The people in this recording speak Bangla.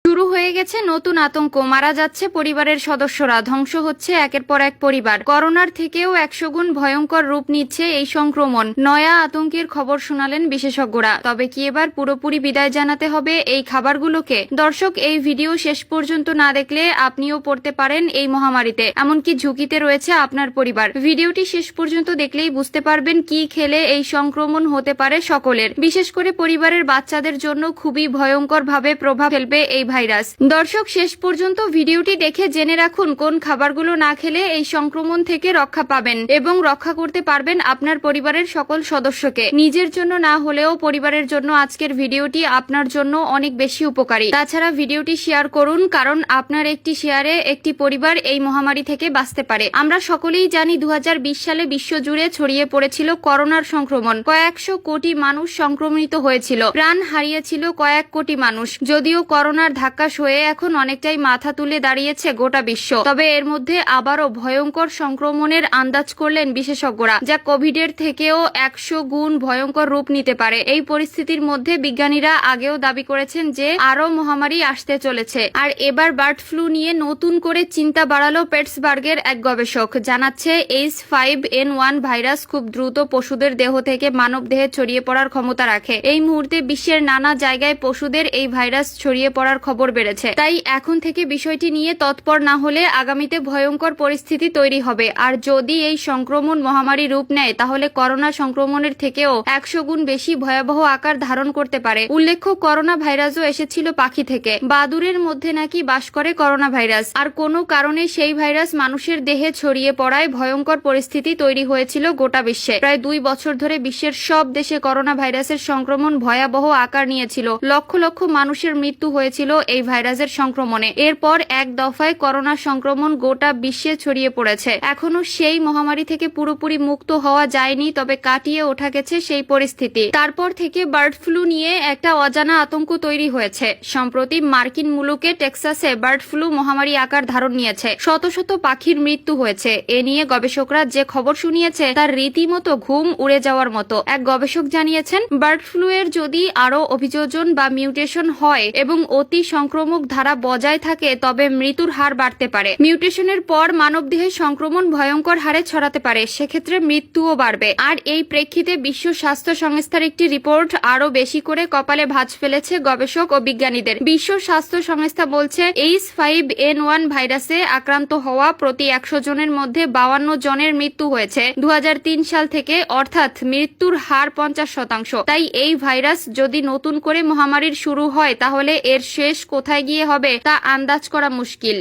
শুরু হয়ে গেছে নতুন আতঙ্ক। মারা যাচ্ছে পরিবারের সদস্যরা, ধ্বংস হচ্ছে একের পর এক পরিবার। করোনার থেকেও 100 গুণ ভয়ঙ্কর রূপ নিচ্ছে এই সংক্রমণ। নয়া আতঙ্কের খবর শোনালেন বিশেষজ্ঞরা। তবে কি এবার পুরোপুরি বিদায় জানাতে হবে এই খাবারগুলোকে? দর্শক, এই ভিডিও শেষ পর্যন্ত না দেখলে আপনিও পড়তে পারেন এই মহামারীতে, এমনকি ঝুঁকিতে রয়েছে আপনার পরিবার। ভিডিওটি শেষ পর্যন্ত দেখলেই বুঝতে পারবেন কি খেলে এই সংক্রমণ হতে পারে সকলের, বিশেষ করে পরিবারের বাচ্চাদের জন্য খুবই ভয়ঙ্কর ভাবে প্রভাব ফেলবে এই ভাইরাস। দর্শক, শেষ পর্যন্ত ভিডিওটি দেখে জেনে রাখুন কোন খাবারগুলো না খেলে এই সংক্রমণ থেকে রক্ষা পাবেন এবং রক্ষা করতে পারবেন আপনার পরিবারের সকল সদস্যকে। নিজের জন্য না হলেও পরিবারের জন্য আজকের ভিডিওটি আপনার জন্য অনেক বেশি উপকারী। তাছাড়া ভিডিওটি শেয়ার করুন, কারণ আপনার একটি শেয়ারে একটি পরিবার এই মহামারী থেকে বাঁচতে পারে। আমরা সকলেই জানি 2020 সালে বিশ্বজুড়ে ছড়িয়ে পড়েছিল করোনার সংক্রমণ। কয়েকশো কোটি মানুষ সংক্রমিত হয়েছিল, প্রাণ হারিয়েছিল কয়েক কোটি মানুষ। যদিও করোনার ধাক্কা সয়ে এখন অনেকটাই মাথা তুলে দাঁড়িয়েছে গোটা বিশ্ব, তবে এর মধ্যে আবারও ভয়ঙ্কর সংক্রমণের আন্দাজ করলেন বিশেষজ্ঞরা, যা কোভিডের থেকেও 100 গুণ ভয়ঙ্কর রূপ নিতে পারে। এই পরিস্থিতির মধ্যে বিজ্ঞানীরা আগেও দাবি করেছেন যে আরও মহামারী আসতে চলেছে। আর এবার বার্ড ফ্লু নিয়ে নতুন করে চিন্তা বাড়ালো পিটসবার্গের এক গবেষক। জানাচ্ছে H5N1 ভাইরাস খুব দ্রুত পশুদের দেহ থেকে মানব দেহে ছড়িয়ে পড়ার ক্ষমতা রাখে। এই মুহূর্তে বিশ্বের নানা জায়গায় পশুদের এই ভাইরাস ছড়িয়ে পড়ার খবর বেড়েছে। তাই এখন থেকে বিষয়টি নিয়ে তৎপর না হলে আগামীতে ভয়ঙ্কর পরিস্থিতি তৈরি হবে। আর যদি এই সংক্রমণ মহামারী রূপ নেয়, তাহলে করোনা সংক্রমণের থেকেও 100 গুণ বেশি ভয়াবহ আকার ধারণ করতে পারে। উল্লেখ্য, করোনা ভাইরাসও এসেছিল পাখি থেকে। বাদুড়ের মধ্যে নাকি বাস করে করোনা ভাইরাস। আর কোনো কারণে সেই ভাইরাস মানুষের দেহে ছড়িয়ে পড়ায় ভয়ঙ্কর পরিস্থিতি তৈরি হয়েছিল গোটা বিশ্বে। প্রায় 2 বছর ধরে বিশ্বের সব দেশে করোনা ভাইরাসের সংক্রমণ ভয়াবহ আকার নিয়েছিল। লক্ষ লক্ষ মানুষের মৃত্যু হয়েছিল এই ভাইরাসের সংক্রমণে। এরপর এক দফায় করোনা সংক্রমণ গোটা বিশ্বে ছড়িয়ে পড়েছে। এখনো সেই মহামারী থেকে পুরোপুরি মুক্ত হওয়া যায়নি, তবে কাটিয়ে ওঠা গেছে সেই পরিস্থিতি। তারপর থেকে বার্ড ফ্লু নিয়ে একটা অজানা আতঙ্ক তৈরি হয়েছে। সম্প্রতি মার্কিন মুলুকে টেক্সাসে বার্ড ফ্লু মহামারী আকার ধারণ নিয়েছে। শত শত পাখির মৃত্যু হয়েছে। এ নিয়ে গবেষকরা যে খবর শুনিয়েছে তার রীতিমতো ঘুম উড়ে যাওয়ার মতো। এক গবেষক জানিয়েছেন, বার্ড ফ্লু এর যদি আরো অভিযোজন বা মিউটেশন হয় এবং অতি সংক্রমক ধারা বজায় থাকে, তবে মৃত্যুর হার বাড়তে পারে। মিউটেশনের পর মানবদেহে সংক্রমণ ভয়ঙ্কর হারে ছড়াতে পারে, সেক্ষেত্রে মৃত্যুও বাড়বে। আর এই প্রেক্ষিতে বিশ্ব স্বাস্থ্য সংস্থার একটি রিপোর্ট আরো বেশি করে কপালে ভাঁজ ফেলেছে গবেষক ও বিজ্ঞানীদের। বিশ্ব স্বাস্থ্য সংস্থা বলছে, H5N1 ভাইরাসে আক্রান্ত হওয়া প্রতি 100 জনের মধ্যে 52 জনের মৃত্যু হয়েছে 2003 সাল থেকে, অর্থাৎ মৃত্যুর হার 50%। তাই এই ভাইরাস যদি নতুন করে মহামারীর শুরু হয়, তাহলে এর শেষ কোথায় গিয়ে হবে তা আন্দাজ করা মুশকিল।